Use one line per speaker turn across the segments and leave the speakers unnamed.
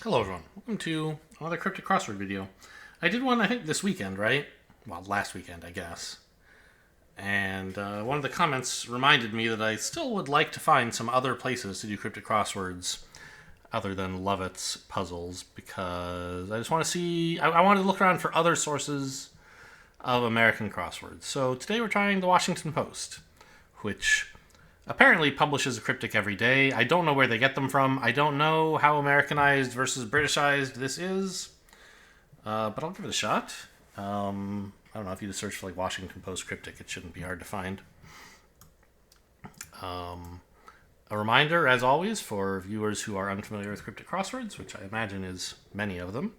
Hello everyone, welcome to another Cryptic crossword video. I did one, I think, this weekend, right? Well, last weekend, I guess. And one of the comments reminded me that I still would like to find some other places to do cryptic crosswords other than Lovett's puzzles, because I just want to see, I want to look around for other sources of American crosswords. So today we're trying the Washington Post, which apparently publishes a cryptic every day. I don't know where they get them from. I don't know how Americanized versus Britishized this is, but I'll give it a shot. I don't know, if you just search for like Washington Post cryptic, it shouldn't be hard to find. A reminder, as always, for viewers who are unfamiliar with cryptic crosswords, which I imagine is many of them.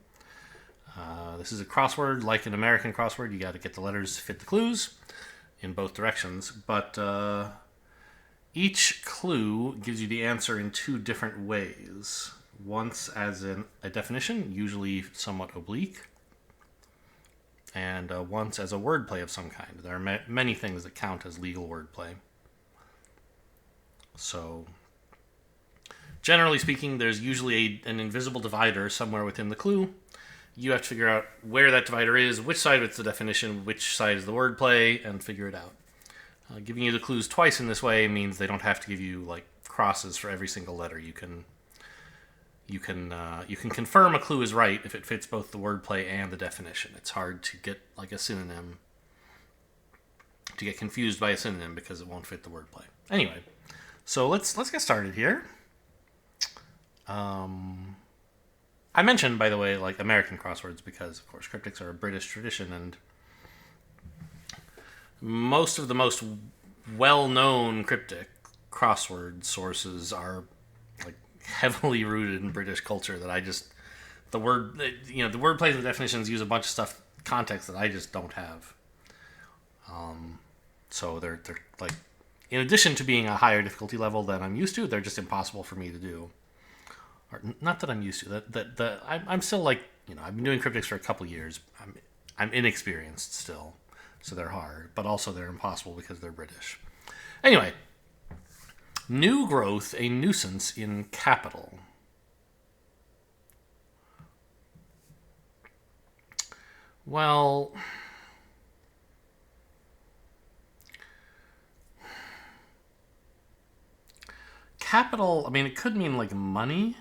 This is a crossword like an American crossword. You got to get the letters to fit the clues in both directions, but each clue gives you the answer in two different ways. Once as a definition, usually somewhat oblique, and once as a wordplay of some kind. There are many things that count as legal wordplay. So, generally speaking, there's usually an invisible divider somewhere within the clue. You have to figure out where that divider is, which side of it's the definition, which side is the wordplay, and figure it out. Giving you the clues twice in this way means they don't have to give you like crosses for every single letter. You can confirm a clue is right if it fits both the wordplay and the definition. It's hard to get like a synonym, to get confused by a synonym because it won't fit the wordplay. Anyway, so let's get started here. I mentioned, by the way, like American crosswords because, of course, cryptics are a British tradition, and most of the most well-known cryptic crossword sources are like heavily rooted in British culture. That the wordplays and the definitions use a bunch of stuff, context that I just don't have. So they're like, in addition to being a higher difficulty level than I'm used to, they're just impossible for me to do. Or not that I'm used to. I'm still like, I've been doing cryptics for a couple years. I'm inexperienced still. So they're hard, but also they're impossible because they're British. Anyway, new growth, a nuisance in capital. Well, capital, I mean, it could mean like money,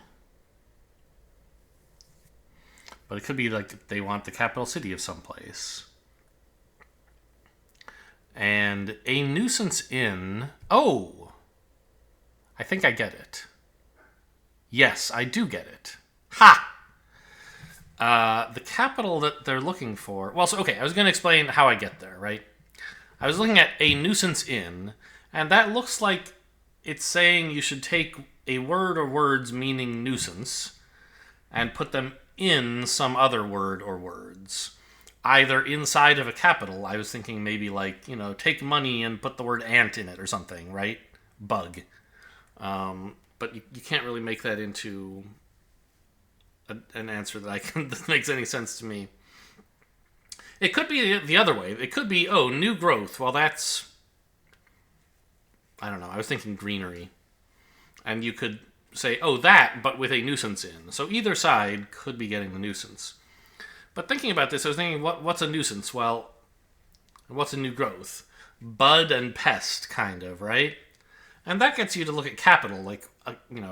but it could be like they want the capital city of someplace. And a nuisance in... Oh! I think I get it. Yes, I do get it. Ha! The capital that they're looking for... Well, so, okay, I was going to explain how I get there, right? I was looking at a nuisance in, and that looks like it's saying you should take a word or words meaning nuisance and put them in some other word or words. Either inside of a capital, I was thinking maybe like, take money and put the word ant in it or something, right? Bug. But you can't really make that into an answer that makes any sense to me. It could be the other way. It could be, new growth. Well, that's... I don't know. I was thinking greenery. And you could say, that, but with a nuisance in. So either side could be getting the nuisance. But thinking about this, I was thinking, what's a nuisance? Well, what's a new growth? Bud and pest, kind of, right? And that gets you to look at capital, like, we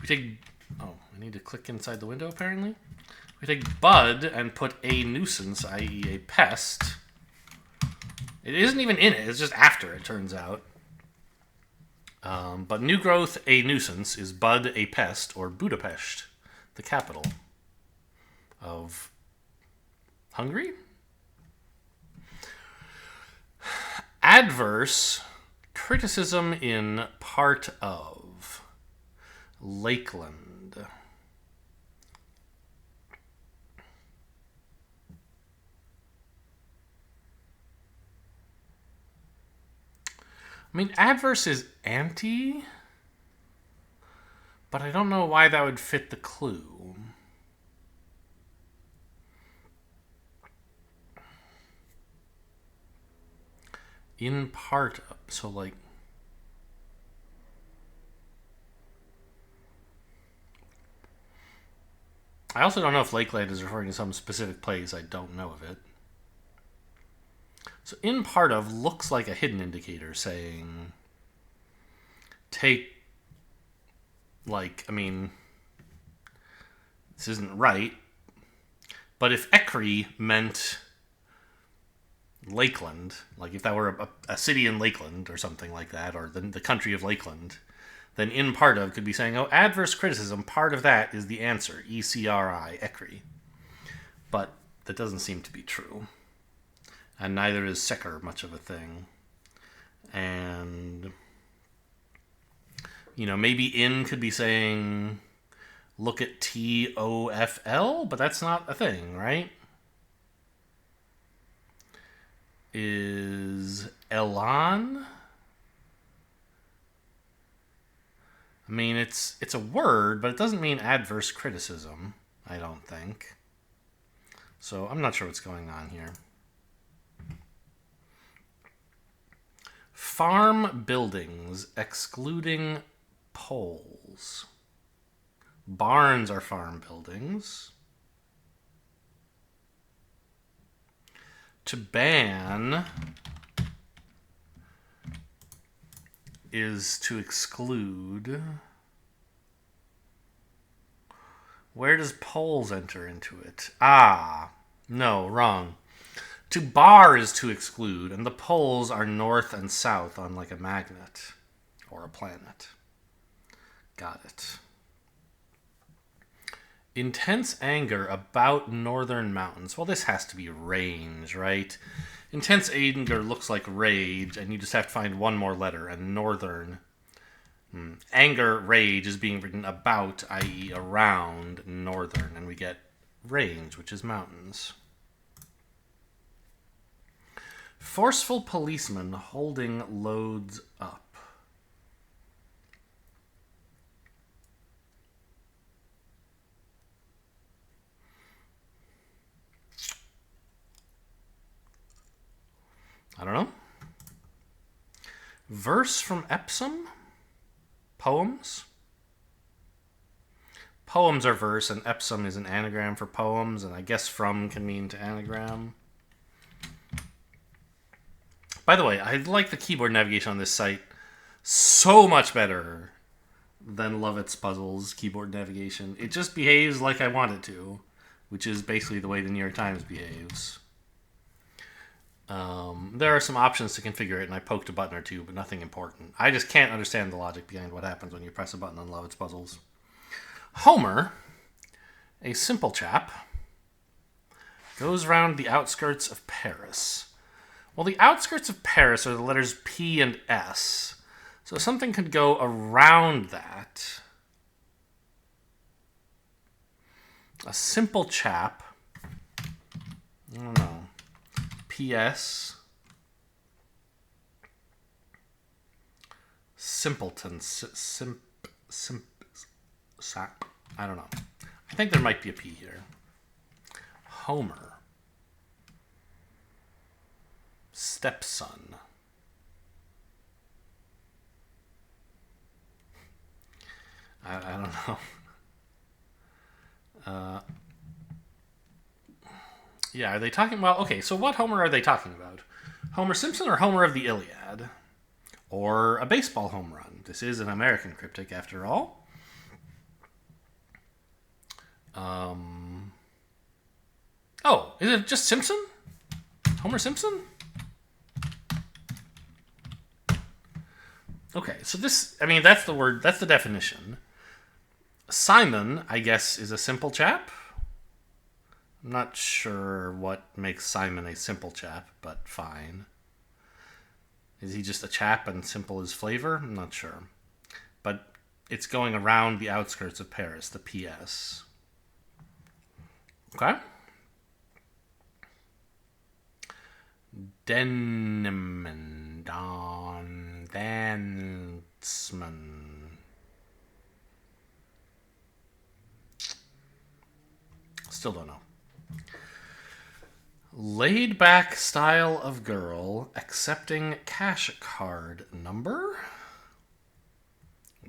take... Oh, I need to click inside the window, apparently. We take bud and put a nuisance, i.e. a pest. It isn't even in it, it's just after, it turns out. But new growth, a nuisance, is bud, a pest, or Budapest, the capital of... Hungary? Adverse, criticism in part of. Lakeland. I mean, adverse is anti, but I don't know why that would fit the clue. In part, so like... I also don't know if Lakeland is referring to some specific place. I don't know of it. So in part of looks like a hidden indicator saying take, like, I mean, this isn't right, but if Ekri meant Lakeland, like if that were a city in Lakeland or something like that, or the country of Lakeland, then in part of could be saying, oh, adverse criticism, part of that is the answer, ECRI, Ekri. But that doesn't seem to be true. And neither is Secker much of a thing. And, you know, maybe in could be saying, look at TOFL, but that's not a thing, right? Is Elan? I mean, it's a word, but it doesn't mean adverse criticism, I don't think. So I'm not sure what's going on here. Farm buildings excluding poles. Barns are farm buildings. To ban is to exclude. Where does poles enter into it? Ah, no, wrong. To bar is to exclude, and the poles are north and south on like a magnet or a planet. Got it. Intense anger about northern mountains. Well, this has to be range, right? Intense anger looks like rage, and you just have to find one more letter, and northern. Anger, rage is being written about, i.e. around northern, and we get range, which is mountains. Forceful policeman holding loads up. I don't know. Verse from Epsom? Poems? Poems are verse, and Epsom is an anagram for poems, and I guess from can mean to anagram. By the way, I like the keyboard navigation on this site so much better than Lovett's Puzzles keyboard navigation. It just behaves like I want it to, which is basically the way the New York Times behaves. There are some options to configure it, and I poked a button or two, but nothing important. I just can't understand the logic behind what happens when you press a button on Lovett's Puzzles. Homer, a simple chap, goes round the outskirts of Paris. Well, the outskirts of Paris are the letters P and S, so something could go around that. A simple chap. I don't know. PS. Simpleton. Sap. I don't know. I think there might be a P here. Homer. Stepson. I don't know. Yeah, are they talking about... Okay, so what Homer are they talking about? Homer Simpson or Homer of the Iliad? Or a baseball home run? This is an American cryptic, after all. Oh, is it just Simpson? Homer Simpson? Okay, so this... I mean, that's the word... That's the definition. Simon, I guess, is a simple chap. I'm not sure what makes Simon a simple chap, but fine. Is he just a chap and simple is flavor? I'm not sure. But it's going around the outskirts of Paris, the PS. Okay. Denman. Still don't know. Laid back style of girl accepting cash card number?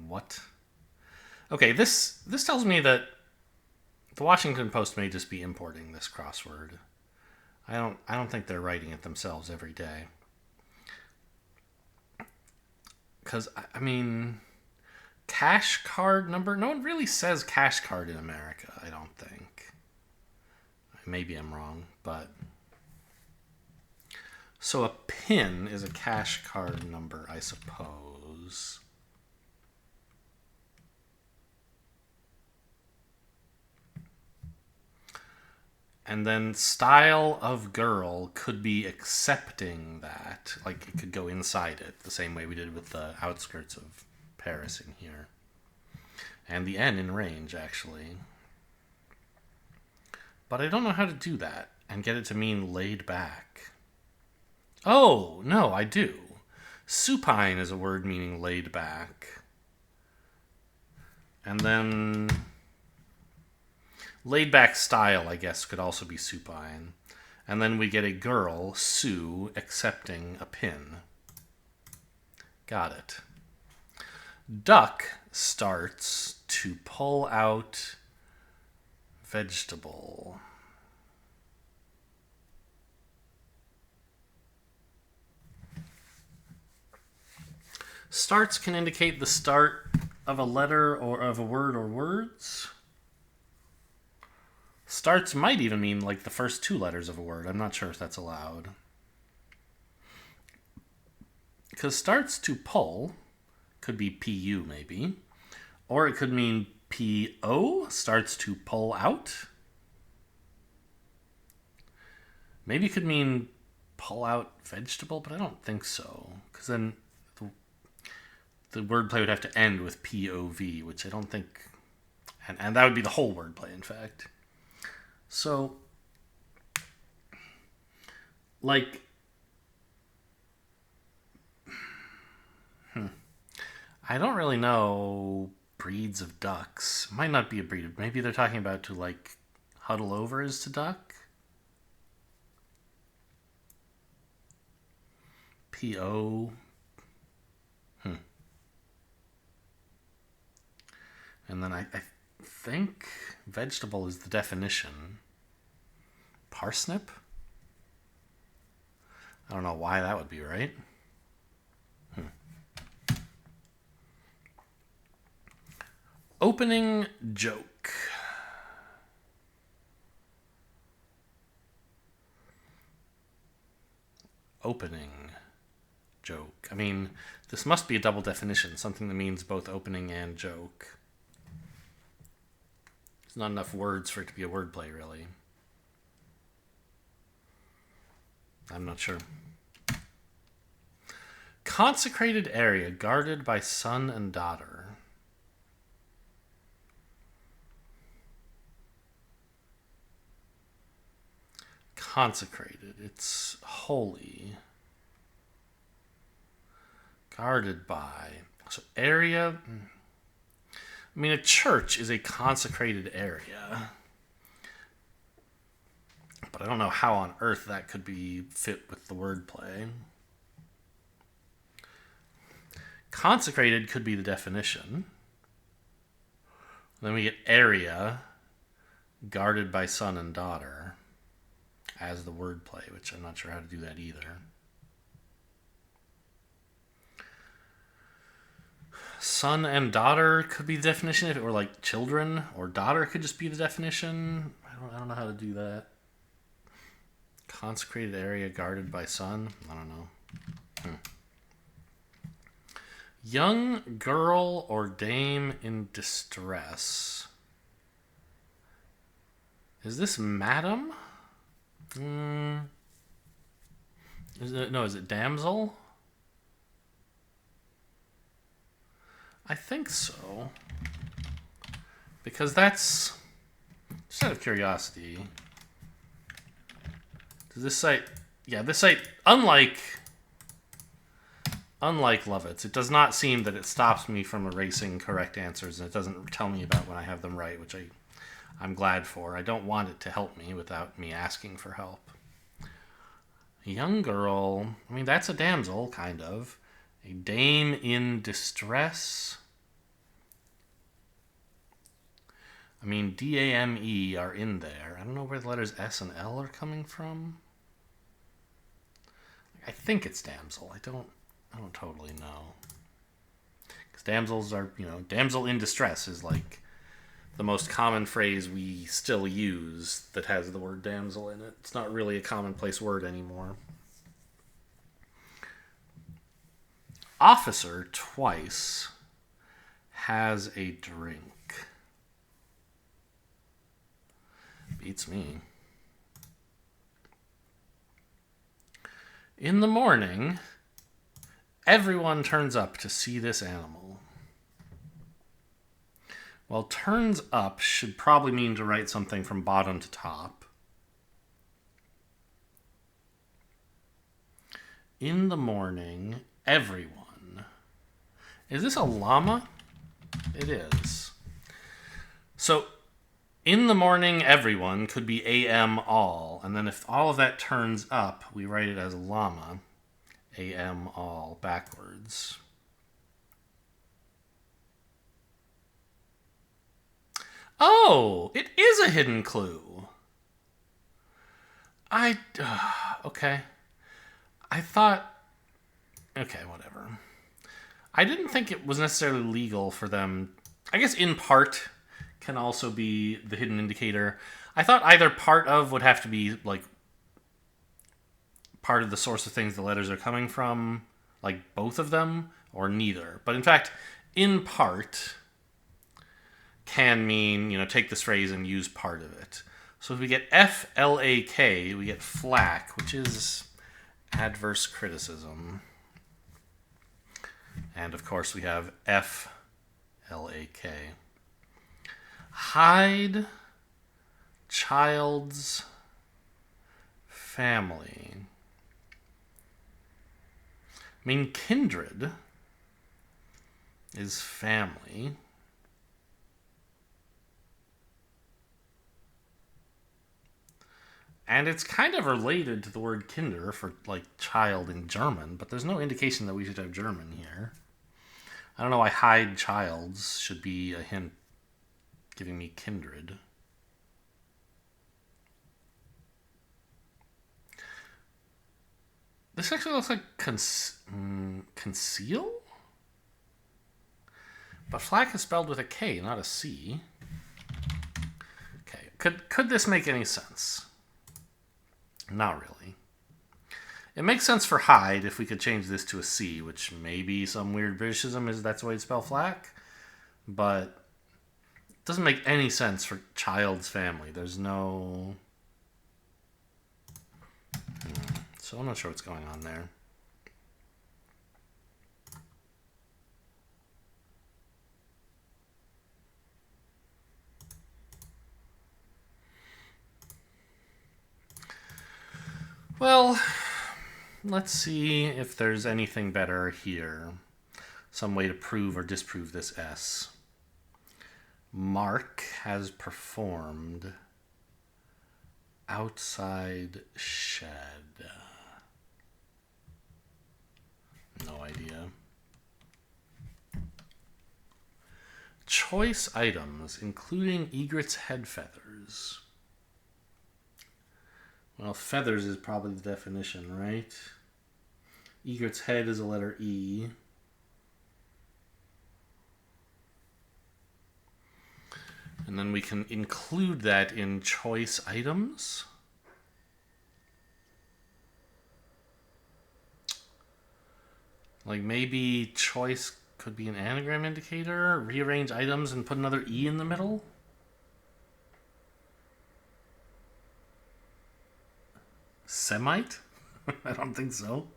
What? Okay, this tells me that The Washington Post may just be importing this crossword. I don't think they're writing it themselves every day. Because, I mean, cash card number? No one really says cash card in America, I don't think. Maybe I'm wrong, but... So a PIN is a cash card number, I suppose. And then style of girl could be accepting that. Like, it could go inside it, the same way we did with the outskirts of Paris in here. And the N in range, actually. But I don't know how to do that and get it to mean laid back. Oh, no, I do. Supine is a word meaning laid back. And then... laid back style, I guess, could also be supine. And then we get a girl, Sue, accepting a pin. Got it. Duck starts to pull out vegetable. Starts can indicate the start of a letter or of a word or words. Starts might even mean like the first two letters of a word. I'm not sure if that's allowed. Because starts to pull could be PU maybe. Or it could mean PO, starts to pull out. Maybe it could mean pull out vegetable, but I don't think so. Because then the wordplay would have to end with POV, which I don't think... And that would be the whole wordplay, in fact. So, like, I don't really know breeds of ducks. Might not be a breed. Maybe they're talking about to, like, huddle over is to duck. P-O. And then I think vegetable is the definition. Parsnip? I don't know why that would be right. Opening joke. Opening joke. I mean, this must be a double definition, something that means both opening and joke. There's not enough words for it to be a wordplay, really. I'm not sure. Consecrated area guarded by son and daughter. Consecrated. It's holy. Guarded by. So area... I mean, a church is a consecrated area. But I don't know how on earth that could be fit with the wordplay. Consecrated could be the definition. Then we get area, guarded by son and daughter, as the wordplay, which I'm not sure how to do that either. Son and daughter could be the definition if it were like children, or daughter could just be the definition. I don't know how to do that. Consecrated area guarded by son. I don't know. Young girl or dame in distress. Is this madam? Is it damsel? I think so. Because that's... Just out of curiosity. Does this site... Yeah, this site, unlike Lovitz, it does not seem that it stops me from erasing correct answers, and it doesn't tell me about when I have them right, which I'm glad for. I don't want it to help me without me asking for help. A young girl... I mean, that's a damsel, kind of. A dame in distress. I mean, D-A-M-E are in there. I don't know where the letters S and L are coming from. I think it's damsel. I don't totally know. Because damsels are, damsel in distress is like the most common phrase we still use that has the word damsel in it. It's not really a commonplace word anymore. Officer twice has a drink. Beats me. In the morning, everyone turns up to see this animal. Well, turns up should probably mean to write something from bottom to top. In the morning, everyone. Is this a llama? It is. So, in the morning, everyone could be AM all. And then if all of that turns up, we write it as llama. AM all backwards. Oh, it is a hidden clue. Okay. I thought, okay, whatever. I didn't think it was necessarily legal for them. I guess in part can also be the hidden indicator. I thought either part of would have to be like part of the source of things the letters are coming from, like both of them, or neither. But in fact, in part can mean, take this phrase and use part of it. So if we get F-L-A-K, we get flack, which is adverse criticism. And of course we have F-L-A-K. Hide child's family. I mean, kindred is family. And it's kind of related to the word Kinder for like child in German, but there's no indication that we should have German here. I don't know why hide childs should be a hint giving me kindred. This actually looks like conceal? But flack is spelled with a K, not a C. Okay, could this make any sense? Not really. It makes sense for hide if we could change this to a C, which may be some weird Britishism is that's the way to spell flack. But it doesn't make any sense for child's family. There's no... So I'm not sure what's going on there. Well, let's see if there's anything better here. Some way to prove or disprove this S. Mark has performed outside shed. No idea. Choice items, including egret's head feathers. Well, feathers is probably the definition, right? Egret's head is a letter E. And then we can include that in choice items. Like maybe choice could be an anagram indicator. Rearrange items and put another E in the middle. Semite? I don't think so.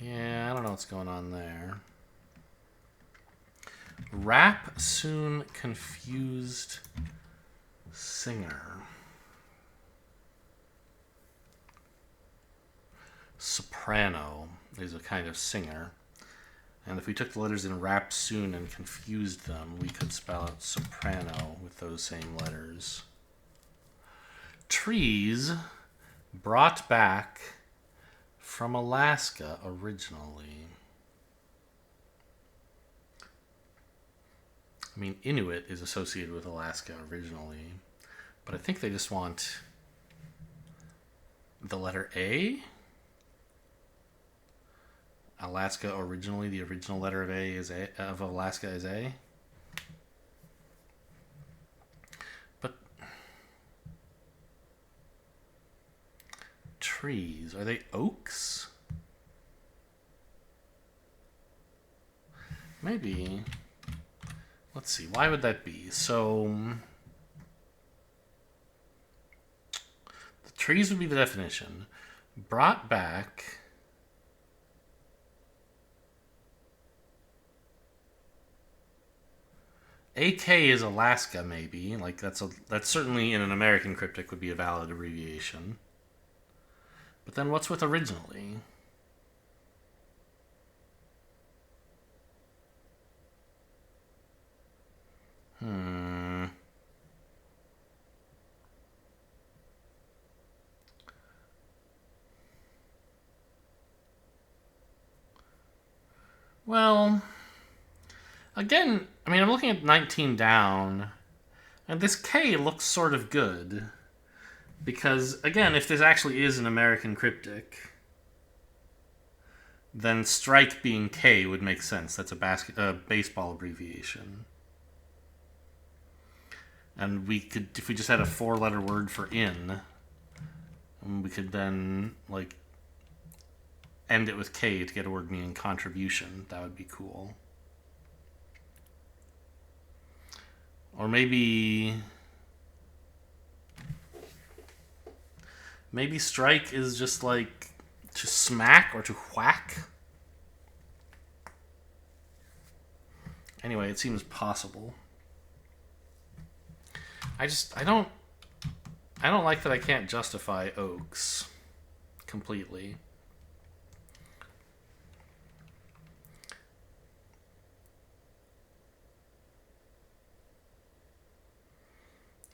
Yeah, I don't know what's going on there. Rap soon confused singer. Soprano is a kind of singer. And if we took the letters in rap soon and confused them, we could spell out soprano with those same letters. Trees brought back from Alaska originally. I mean, Inuit is associated with Alaska originally, but I think they just want the letter A. Alaska originally, the original letter of A is A, of Alaska is A. But trees, are they oaks? Maybe. Let's see, why would that be? So the trees would be the definition. Brought back. AK is Alaska, maybe. Like that's certainly in an American cryptic would be a valid abbreviation. But then what's with originally? Well, again, I mean, I'm looking at 19 down, and this K looks sort of good. Because, again, if this actually is an American cryptic, then strike being K would make sense. That's a baseball abbreviation. And we could, if we just had a 4-letter word for in, we could then, like, end it with K to get a word meaning contribution. That would be cool. Or maybe strike is just like to smack or to whack. Anyway, it seems possible. I don't like that I can't justify oaks completely.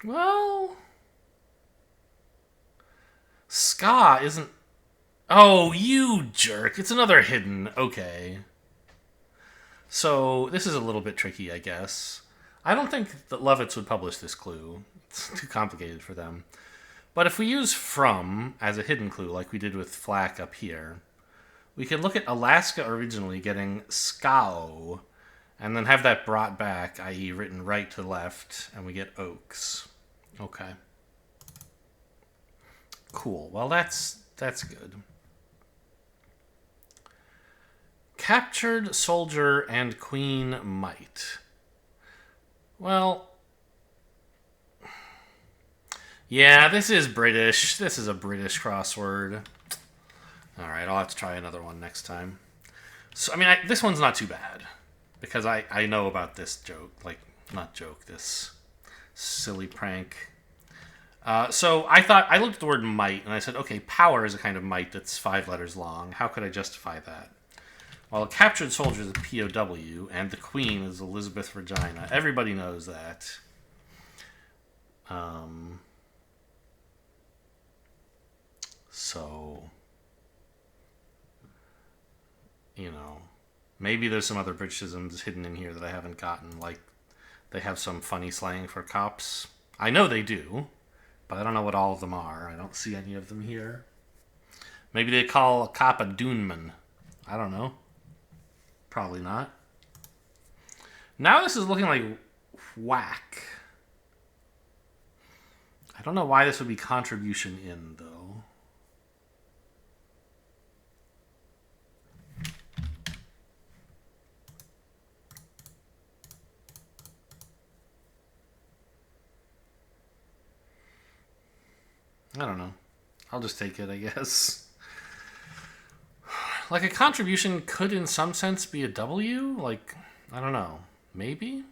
Well, ska isn't... Oh, you jerk. It's another hidden. Okay. So, this is a little bit tricky, I guess. I don't think that Lovitz would publish this clue. It's too complicated for them. But if we use from as a hidden clue, like we did with Flack up here, we can look at Alaska originally getting skao, and then have that brought back, i.e. written right to left, and we get oaks. Okay. Cool. Well, that's good. Captured soldier and queen might. Well, yeah, this is British. This is a British crossword. All right, I'll have to try another one next time. So, I mean, this one's not too bad because I know about this joke. Like, not joke, this silly prank. So I looked at the word might and I said, okay, power is a kind of might that's 5 letters long. How could I justify that? Well, a captured soldier is a POW, and the queen is Elizabeth Regina. Everybody knows that. So, you know, maybe there's some other Britishisms hidden in here that I haven't gotten. Like, they have some funny slang for cops. I know they do, but I don't know what all of them are. I don't see any of them here. Maybe they call a cop a doonman. I don't know. Probably not. Now this is looking like whack. I don't know why this would be contribution in, though. I don't know. I'll just take it, I guess. Like, a contribution could, in some sense, be a W? Like, I don't know. Maybe?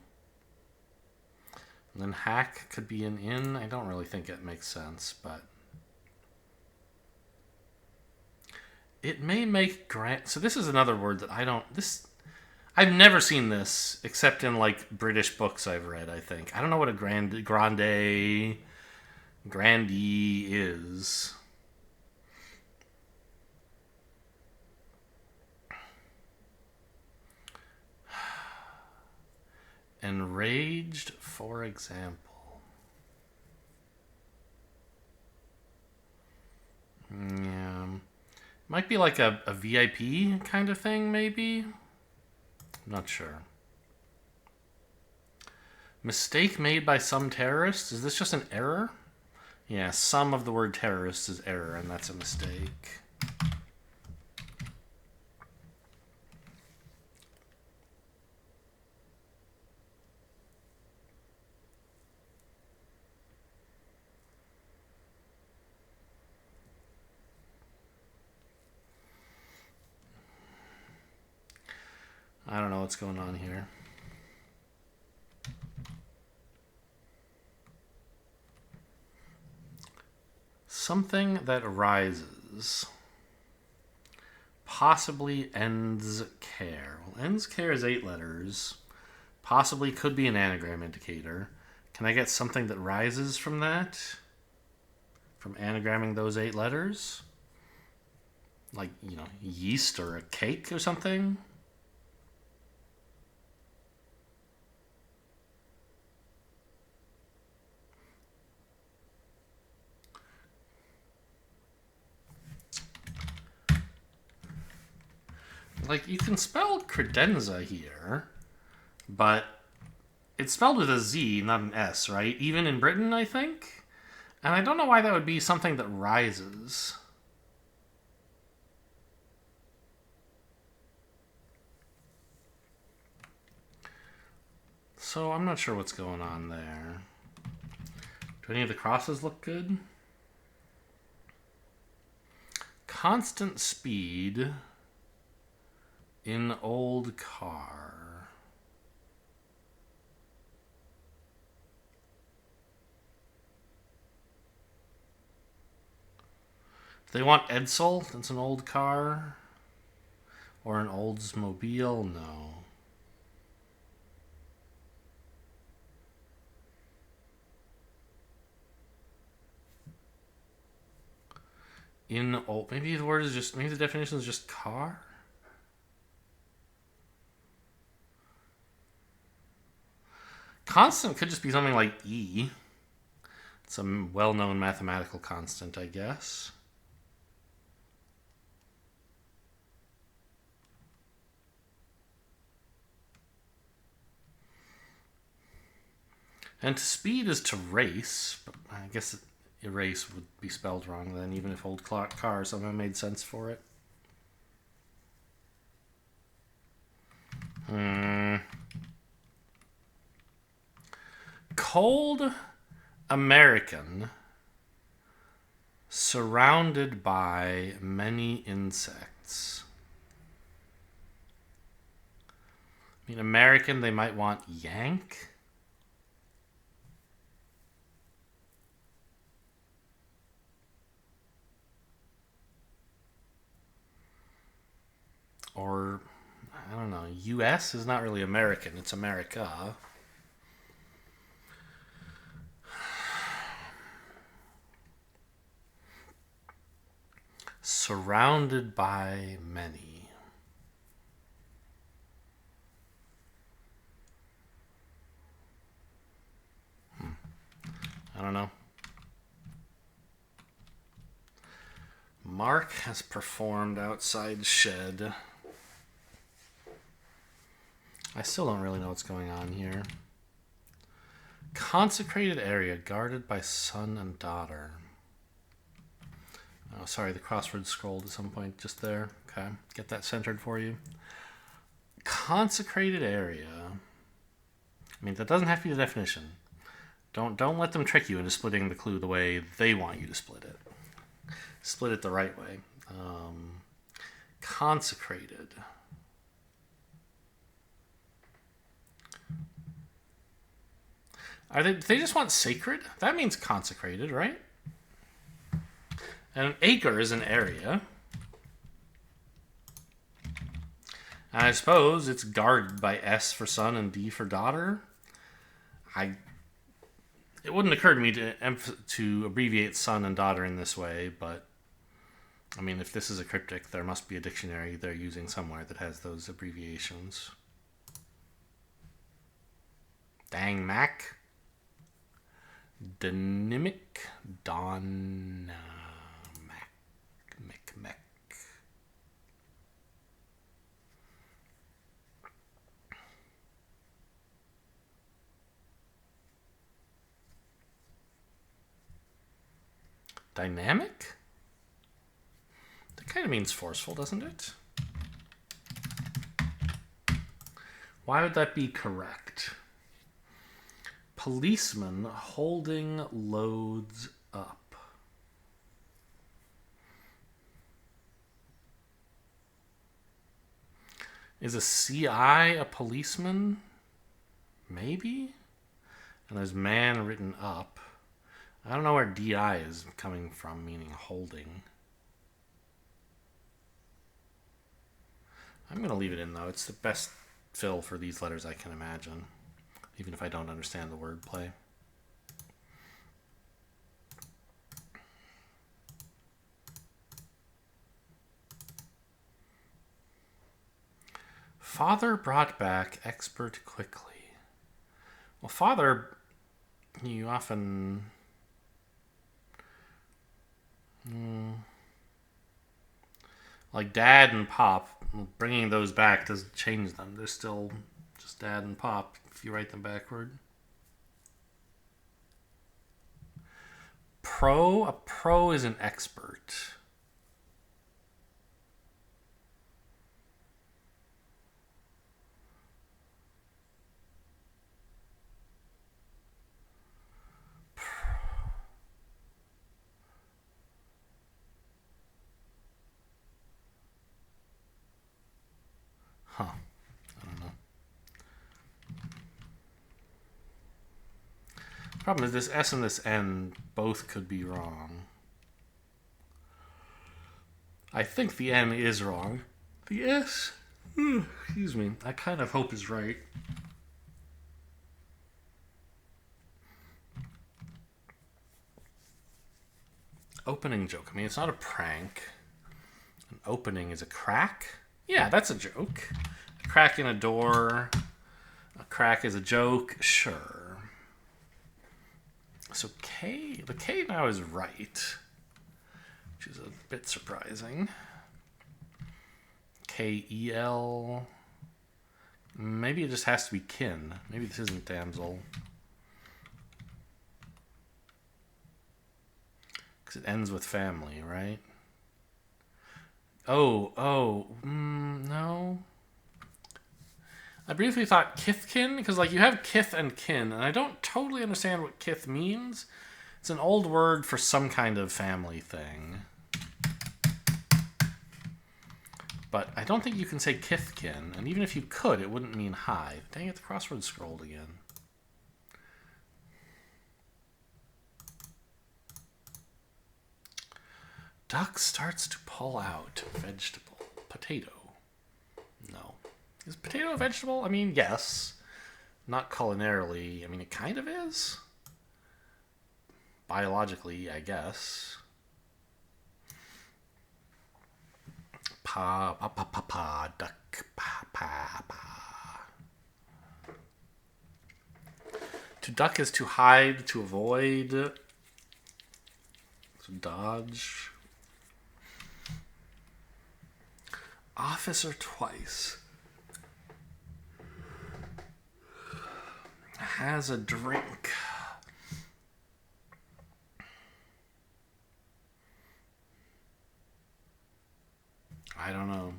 And then hack could be an in. I don't really think it makes sense, but... It may make grant... So this is another word that I don't... I've never seen this, except in, like, British books I've read, I think. I don't know what a grandee is. Enraged, for example. Yeah. Might be like a VIP kind of thing, maybe? I'm not sure. Mistake made by some terrorists? Is this just an error? Yeah, some of the word terrorist is error, and that's a mistake. I don't know what's going on here. Something that rises. Possibly ends care. Well, ends care is 8 letters. Possibly could be an anagram indicator. Can I get something that rises from that? From anagramming those 8 letters? Like, yeast or a cake or something? Like, you can spell credenza here, but it's spelled with a Z, not an S, right? Even in Britain, I think? And I don't know why that would be something that rises. So I'm not sure what's going on there. Do any of the crosses look good? Constant speed in old car. Do they want Edsel? That's an old car. Or an Oldsmobile? No. In old, maybe the word is just, maybe the definition is just car? Constant could just be something like E. It's a well-known mathematical constant, I guess. And to speed is to race, but I guess erase would be spelled wrong then, even if old car somehow made sense for it. Cold American surrounded by many insects. I mean, American, they might want yank. Or, I don't know, US is not really American, it's America. Surrounded by many. I don't know. Mark has performed outside shed. I still don't really know what's going on here. Consecrated area guarded by son and daughter. Oh, sorry, the crossword scrolled at some point just there. Okay, get that centered for you. Consecrated area. I mean, that doesn't have to be the definition. Don't let them trick you into splitting the clue the way they want you to split it. Split it the right way. Consecrated. They just want sacred? That means consecrated, right? And an acre is an area. And I suppose it's guarded by S for son and D for daughter. It wouldn't occur to me to abbreviate son and daughter in this way, but I mean, if this is a cryptic, there must be a dictionary they're using somewhere that has those abbreviations. Dang Mac. Dynamic. Don. Mac. Mech. Dynamic? That kind of means forceful, doesn't it? Why would that be correct? Policeman holding loads up. Is a CI a policeman? Maybe? And there's man written up. I don't know where DI is coming from, meaning holding. I'm going to leave it in, though. It's the best fill for these letters I can imagine, even if I don't understand the wordplay. Father brought back expert quickly. Well, father, you often... like dad and pop, bringing those back doesn't change them. They're still just dad and pop if you write them backward. Pro, a pro is an expert. Huh. I don't know. Problem is this S and this N both could be wrong. I think the N is wrong. The S, excuse me, I kind of hope is right. Opening joke. I mean, it's not a prank. An opening is a crack. Yeah, that's a joke. A crack in a door. A crack is a joke. Sure. So K, the K now is right, which is a bit surprising. K-E-L. Maybe it just has to be kin. Maybe this isn't damsel. Because it ends with family, right? No. I briefly thought kithkin, because like you have kith and kin, and I don't totally understand what kith means. It's an old word for some kind of family thing. But I don't think you can say kithkin, and even if you could, it wouldn't mean hi. Dang it, the crossword scrolled again. Duck starts to pull out vegetable. Potato. No. Is potato a vegetable? I mean, yes. Not culinarily. I mean, it kind of is. Biologically, I guess. Duck, To duck is to hide, to avoid, to dodge. Officer twice. Has a drink. I don't know.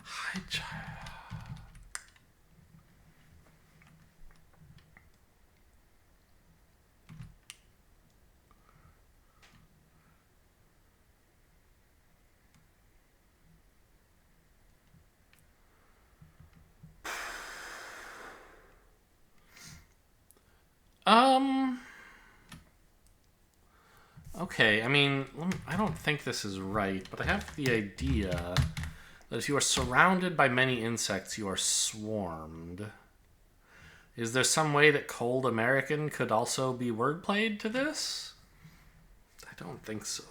Hi, child. Okay, I mean, I don't think this is right, but I have the idea that if you are surrounded by many insects, you are swarmed. Is there some way that Cold American could also be wordplayed to this? I don't think so.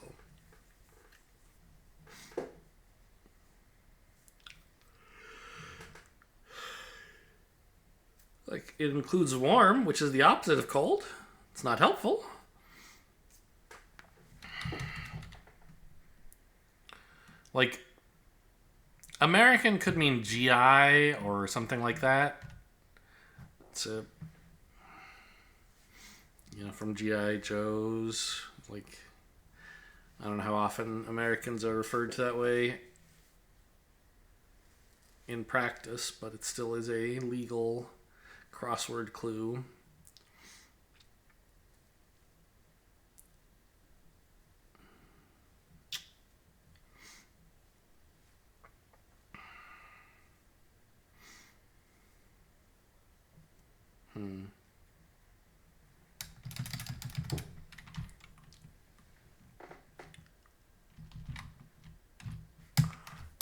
it includes warm, which is the opposite of cold. It's not helpful. Like, American could mean GI or something like that. It's a, from GI Joe's. Like, I don't know how often Americans are referred to that way in practice, but it still is a legal crossword clue.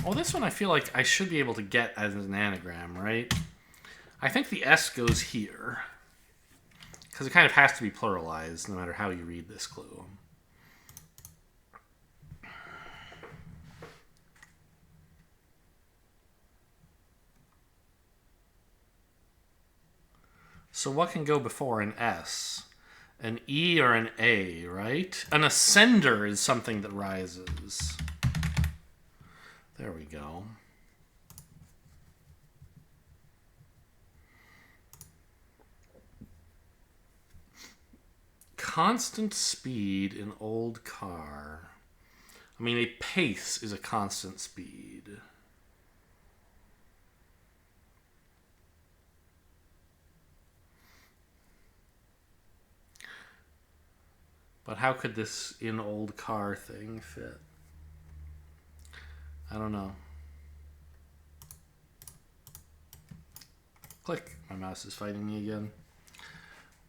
Well, this one I feel like I should be able to get as an anagram, right? I think the S goes here. Because it kind of has to be pluralized no matter how you read this clue. So what can go before an S? An E or an A, right? An ascender is something that rises. There we go. Constant speed in old car. I mean, a pace is a constant speed. But how could this in old car thing fit? I don't know. Click. My mouse is fighting me again.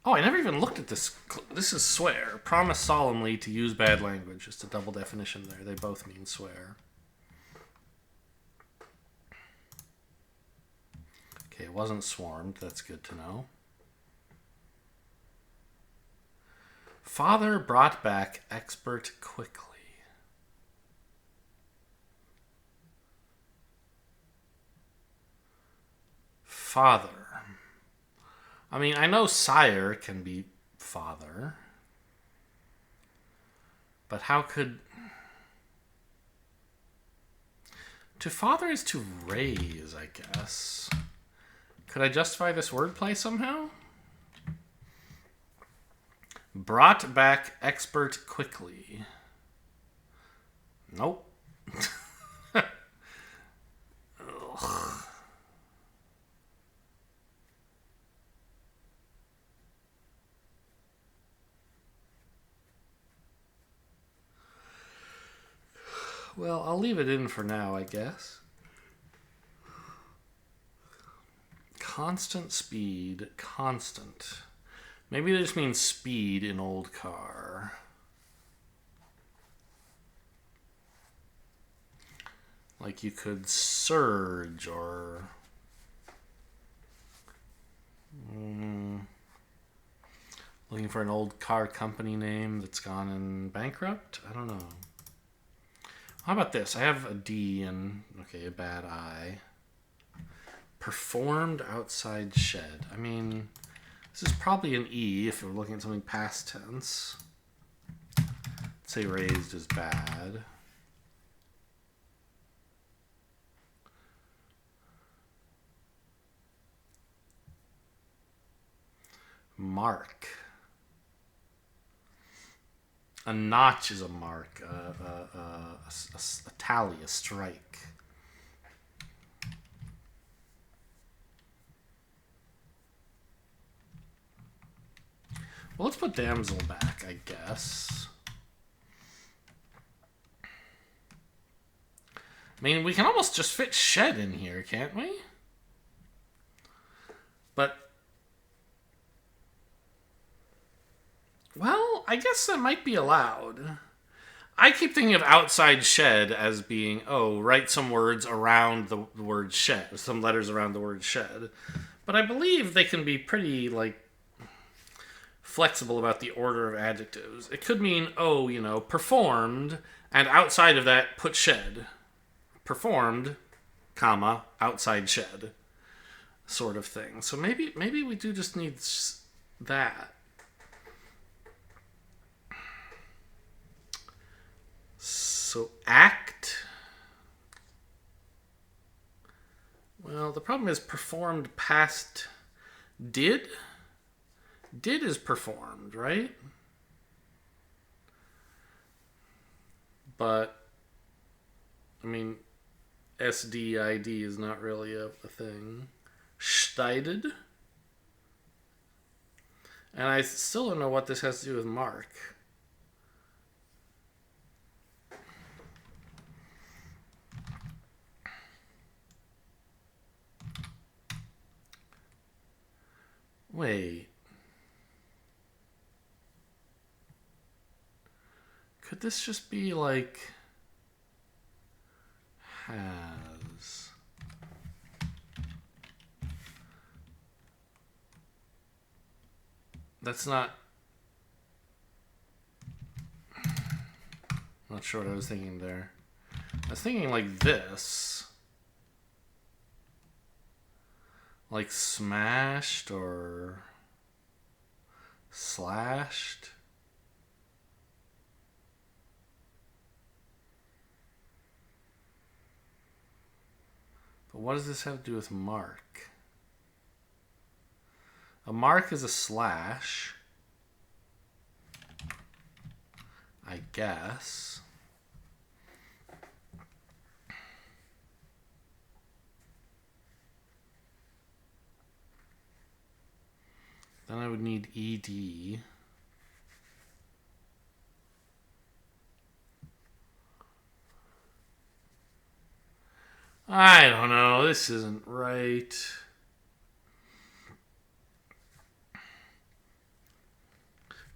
Oh, I never even looked at this. This is swear. Promise solemnly to use bad language. Just a double definition there. They both mean swear. Okay, it wasn't swarmed. That's good to know. Father brought back expert quickly. Father. I mean, I know sire can be father. But how could... To father is to raise, I guess. Could I justify this wordplay somehow? Brought back expert quickly. Nope. Well, I'll leave it in for now, I guess. Constant speed, constant. Maybe they just mean speed in old car. Like you could surge or... looking for an old car company name that's gone in bankrupt? I don't know. How about this? I have a D and, okay, a bad I. Performed outside shed. I mean, this is probably an E if you're looking at something past tense. Let's say raised is bad. Mark. A notch is a mark, a tally, a strike. Well, let's put damsel back, I guess. I mean, we can almost just fit shed in here, can't we? But... well, I guess that might be allowed. I keep thinking of outside shed as being, oh, write some words around the word shed, some letters around the word shed. But I believe they can be pretty, like, flexible about the order of adjectives. It could mean, oh, you know, performed, and outside of that, put shed. Performed, comma, outside shed. sort of thing. So maybe we do just need that. So act. Well, the problem is performed past did. Did is performed, right? But I mean, SDID is not really a thing. Steided. And I still don't know what this has to do with Mark. Wait. Could this just be like has? That's not. I'm not sure what I was thinking there. I was thinking like this. Like smashed or slashed. But what does this have to do with mark? A mark is a slash, I guess. Then I would need ED. I don't know. This isn't right.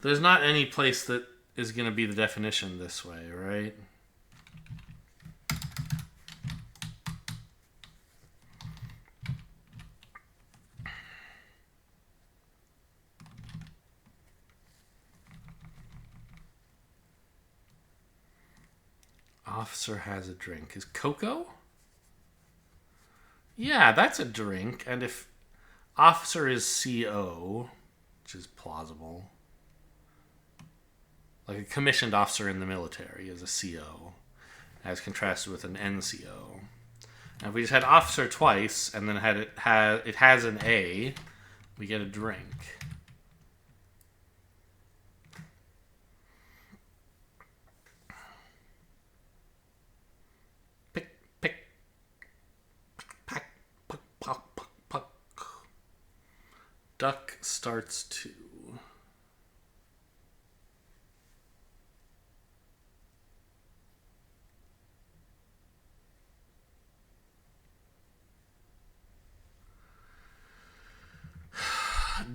There's not any place that is going to be the definition this way, right? Officer has a drink. Is cocoa? Yeah, that's a drink. And if officer is CO, which is plausible, like a commissioned officer in the military is a CO, as contrasted with an NCO. And if we just had officer twice and then it has an A, we get a drink. Duck starts to.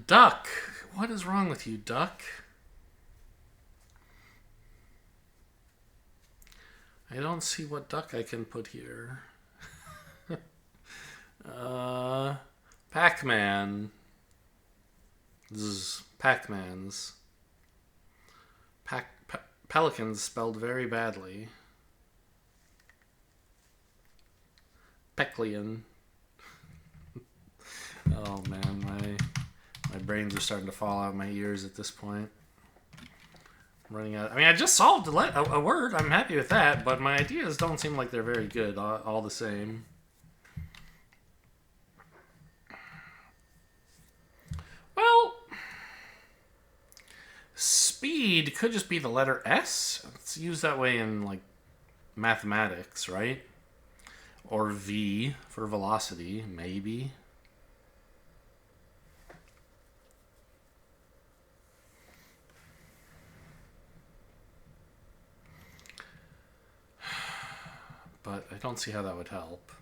Duck. What is wrong with you, duck? I don't see what duck I can put here. Pac-Man. Pac-Mans. Pelicans spelled very badly. Peclian. Oh man, my brains are starting to fall out of my ears at this point. I'm running out. I mean, I just solved a word. I'm happy with that, but my ideas don't seem like they're very good all the same. Well, speed could just be the letter S. It's used that way in like mathematics, right? Or V for velocity, maybe. But I don't see how that would help.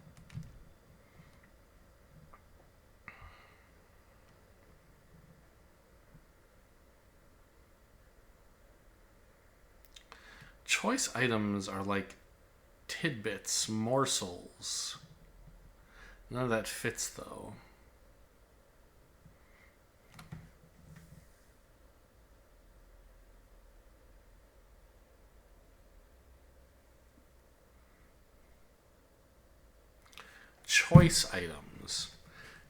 Choice items are like tidbits, morsels. None of that fits, though. Choice items.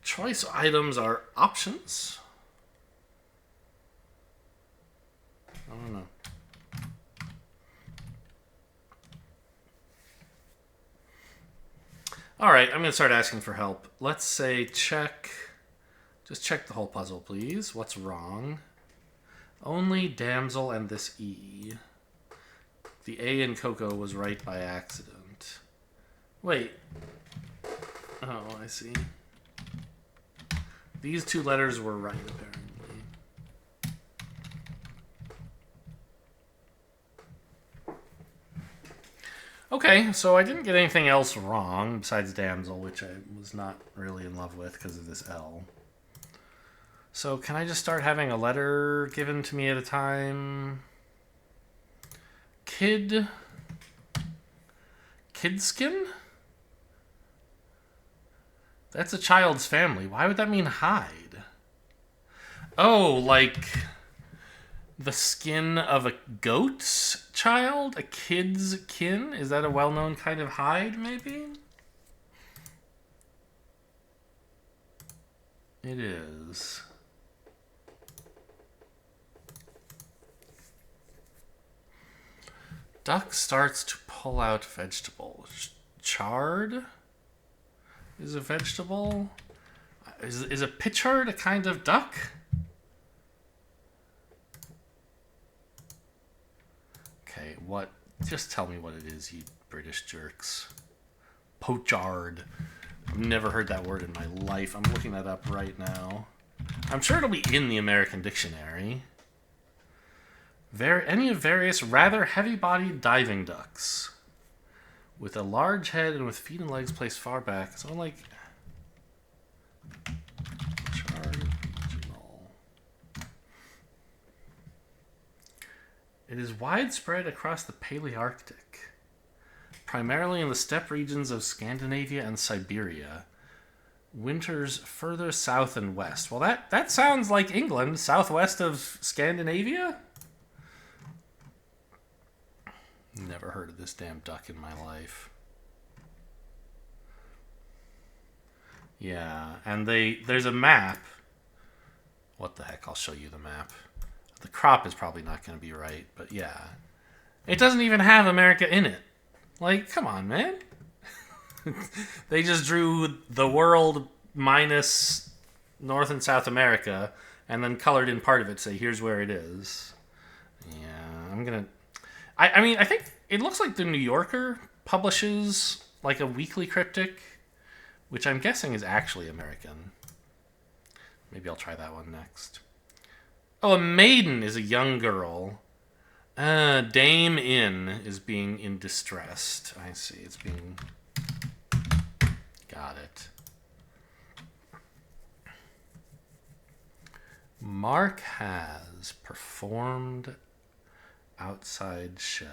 Choice items are options. I don't know. All right, I'm going to start asking for help. Let's say check. Just check the whole puzzle, please. What's wrong? Only damsel and this E. The A in Coco was right by accident. Wait. Oh, I see. These two letters were right, apparently. Okay, so I didn't get anything else wrong besides damsel, which I was not really in love with because of this L. So can I just start having a letter given to me at a time? Kidskin? That's a child's family. Why would that mean hide? Oh, like the skin of a goat's child? A kid's kin? Is that a well-known kind of hide, maybe? It is. Duck starts to pull out vegetables. Chard is a vegetable? Is a pitchard a kind of duck? Okay, what? Just tell me what it is, you British jerks. Pochard. I've never heard that word in my life. I'm looking that up right now. I'm sure it'll be in the American dictionary. Any of various rather heavy-bodied diving ducks. With a large head and with feet and legs placed far back. So I'm like... It is widespread across the Palearctic, primarily in the steppe regions of Scandinavia and Siberia. Winters further south and west. Well, that sounds like England, southwest of Scandinavia? Never heard of this damn duck in my life. Yeah, and there's a map. What the heck, I'll show you the map. The crop is probably not going to be right, but yeah. It doesn't even have America in it. Like, come on, man. They just drew the world minus North and South America and then colored in part of it to say, here's where it is. Yeah, I'm going to... I mean, I think it looks like the New Yorker publishes like a weekly Cryptic, which I'm guessing is actually American. Maybe I'll try that one next. Oh, a maiden is a young girl. Dame in is being in distress. I see. It's being... Got it. Mark has performed outside shed.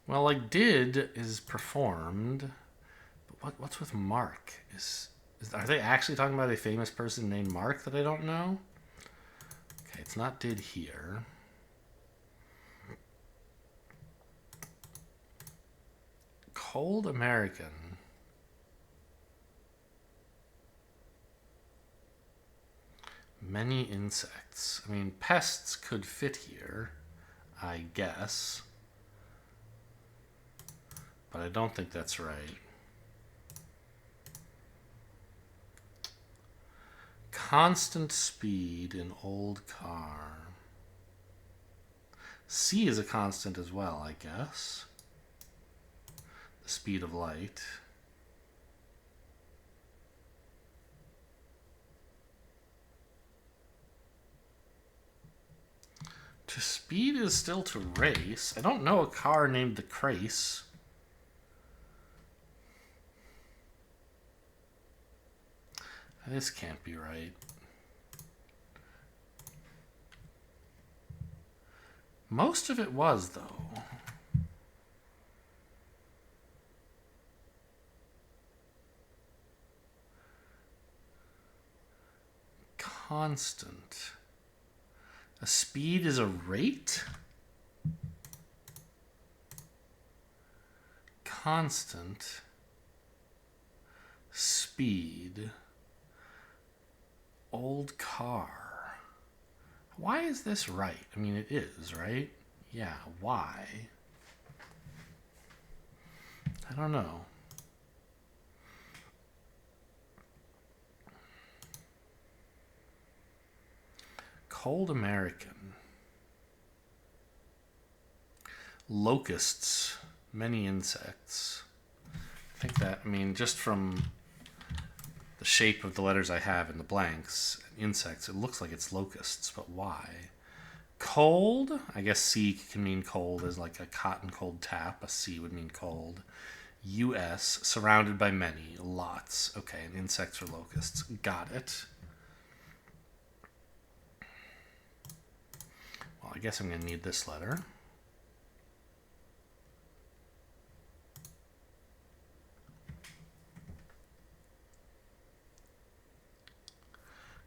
Well, like did is performed, but what's with Mark? Are they actually talking about a famous person named Mark that I don't know? Okay, it's not did here. Cold American. Many insects. I mean, pests could fit here, I guess. But I don't think that's right. Constant speed in old car. C is a constant as well, I guess. The speed of light. To speed is still to race. I don't know a car named the Crace. This can't be right. Most of it was, though. Constant. A speed is a rate? Constant speed. Old car. Why is this right? I mean, it is, right? Yeah, why? I don't know. Cold American. Locusts. Many insects. I think that, I mean, just from the shape of the letters I have in the blanks, insects, it looks like it's locusts, but why? Cold, I guess C can mean cold as like a cotton cold tap. A C would mean cold. U.S., surrounded by many, lots. Okay, and insects or locusts. Got it. Well, I guess I'm going to need this letter.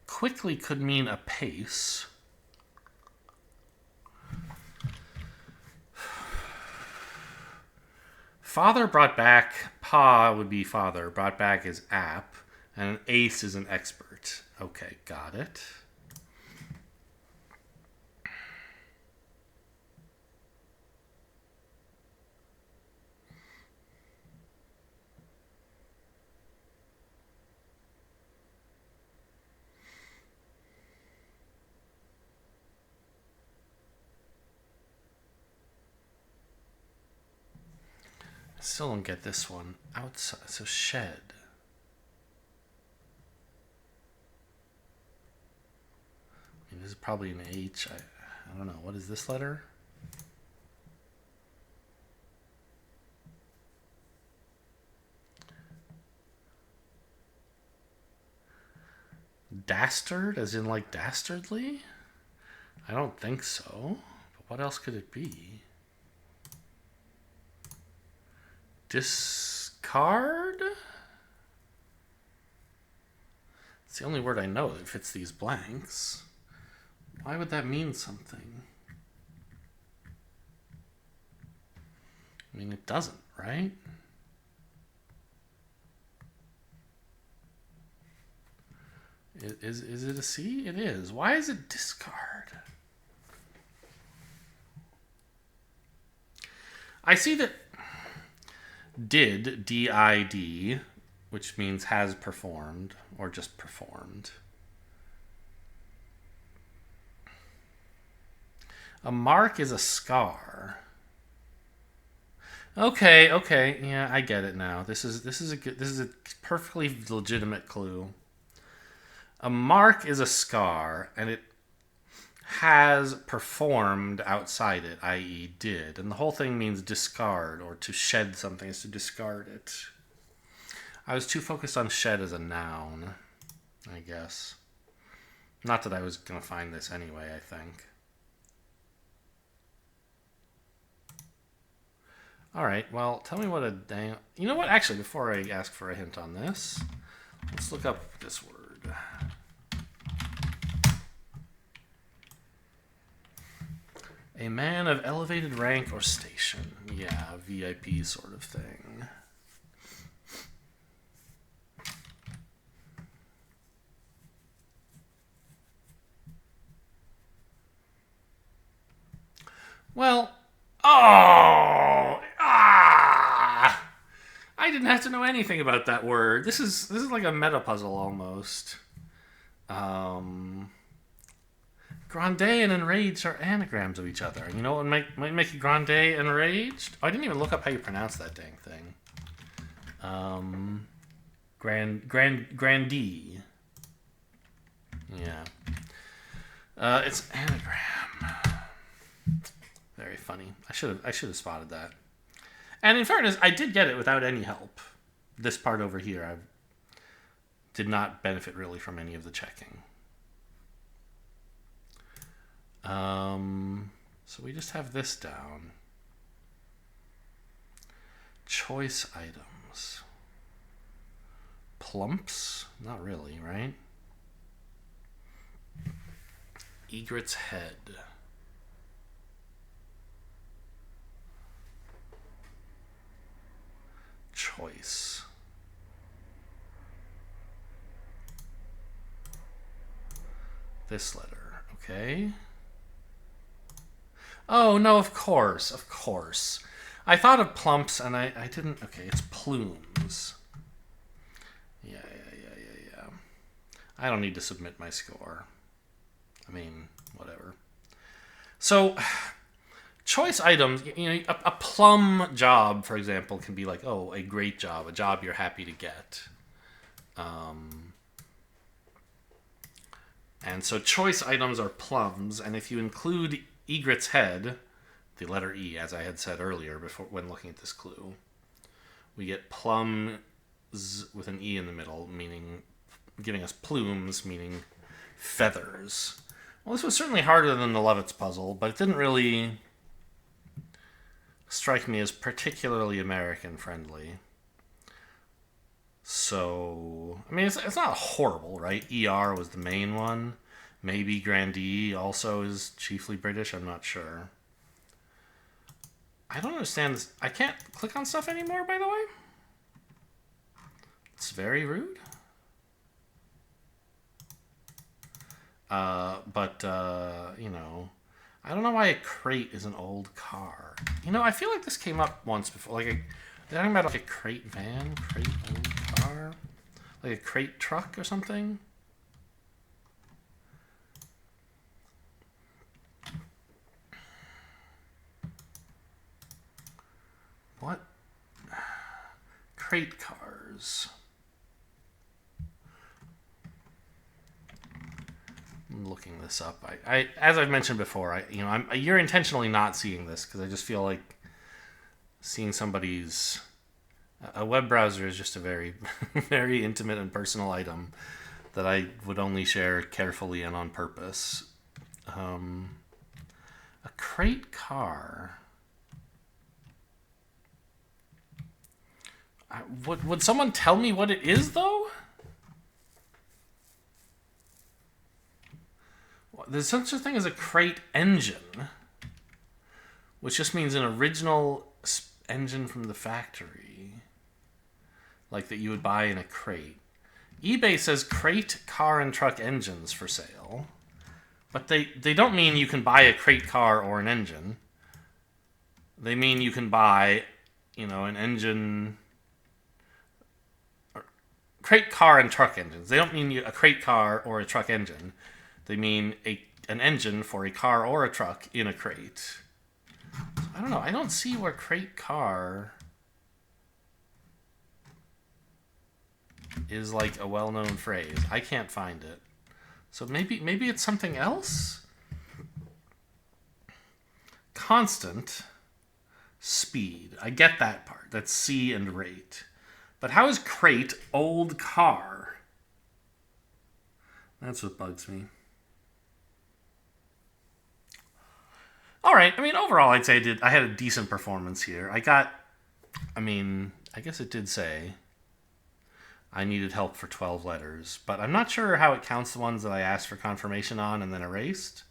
Quickly could mean a pace. Father brought back, pa would be father, brought back is app, and an ace is an expert. Okay, got it. Still don't get this one. Outside, so shed. I mean, this is probably an H. I don't know. What is this letter? Dastard, as in like dastardly? I don't think so. But what else could it be? Discard? It's the only word I know that fits these blanks. Why would that mean something? I mean, it doesn't, right? Is it a C? It is. Why is it discard? I see that did, D-I-D, which means has performed, or just performed. A mark is a scar. Okay, yeah, I get it now. This is a perfectly legitimate clue. A mark is a scar, and it has performed outside it, i.e. did. And the whole thing means discard, or to shed something is to discard it. I was too focused on shed as a noun, I guess. Not that I was going to find this anyway, I think. All right, well, tell me what a dang... You know what? Actually, before I ask for a hint on this, let's look up this word. A man of elevated rank or station. Yeah, a VIP sort of thing. Well, I didn't have to know anything about that word. This is like a meta puzzle almost. Grande and enraged are anagrams of each other. You know what might make you grande enraged? Oh, I didn't even look up how you pronounce that dang thing. Grandee. Yeah. It's anagram. Very funny. I should have spotted that. And in fairness, I did get it without any help. This part over here, I did not benefit really from any of the checking. So we just have this down. Choice items. Plumps? Not really, right? Egret's head. Choice. This letter, okay. Oh, no, of course, of course. I thought of plumps and I didn't. Okay, it's plumes. Yeah. I don't need to submit my score. I mean, whatever. So, choice items, you know, a plum job, for example, can be like, oh, a great job, a job you're happy to get. And so choice items are plums, and if you include Egret's head, the letter E, as I had said earlier before when looking at this clue, we get plums with an E in the middle, meaning giving us plumes, meaning feathers. Well, this was certainly harder than the Lovitz puzzle, but it didn't really strike me as particularly American-friendly. So, I mean, it's not horrible, right? ER was the main one. Maybe Grandee also is chiefly British. I'm not sure. I don't understand this. I can't click on stuff anymore, by the way. It's very rude. You know, I don't know why a crate is an old car. You know, I feel like this came up once before. Like, they're talking about like a crate van, crate old car, like a crate truck or something. What? Crate cars. I'm looking this up. I as I've mentioned before, you're intentionally not seeing this because I just feel like seeing somebody's a web browser is just a very, very intimate and personal item that I would only share carefully and on purpose. A crate car. Would someone tell me what it is, though? There's such a thing as a crate engine, which just means an original engine from the factory, like that you would buy in a crate. eBay says crate car and truck engines for sale, but they don't mean you can buy a crate car or an engine. They mean you can buy, an engine. Crate car and truck engines. They don't mean a crate car or a truck engine. They mean an engine for a car or a truck in a crate. I don't know. I don't see where crate car is like a well-known phrase. I can't find it. So maybe it's something else? Constant speed. I get that part. That's C and rate. But how is crate old car? That's what bugs me. All right. I mean, overall, I'd say I had a decent performance here. I guess it did say I needed help for 12 letters, but I'm not sure how it counts the ones that I asked for confirmation on and then erased.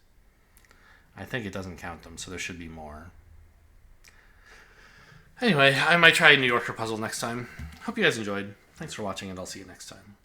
I think it doesn't count them, so there should be more. Anyway, I might try a New Yorker puzzle next time. Hope you guys enjoyed. Thanks for watching, and I'll see you next time.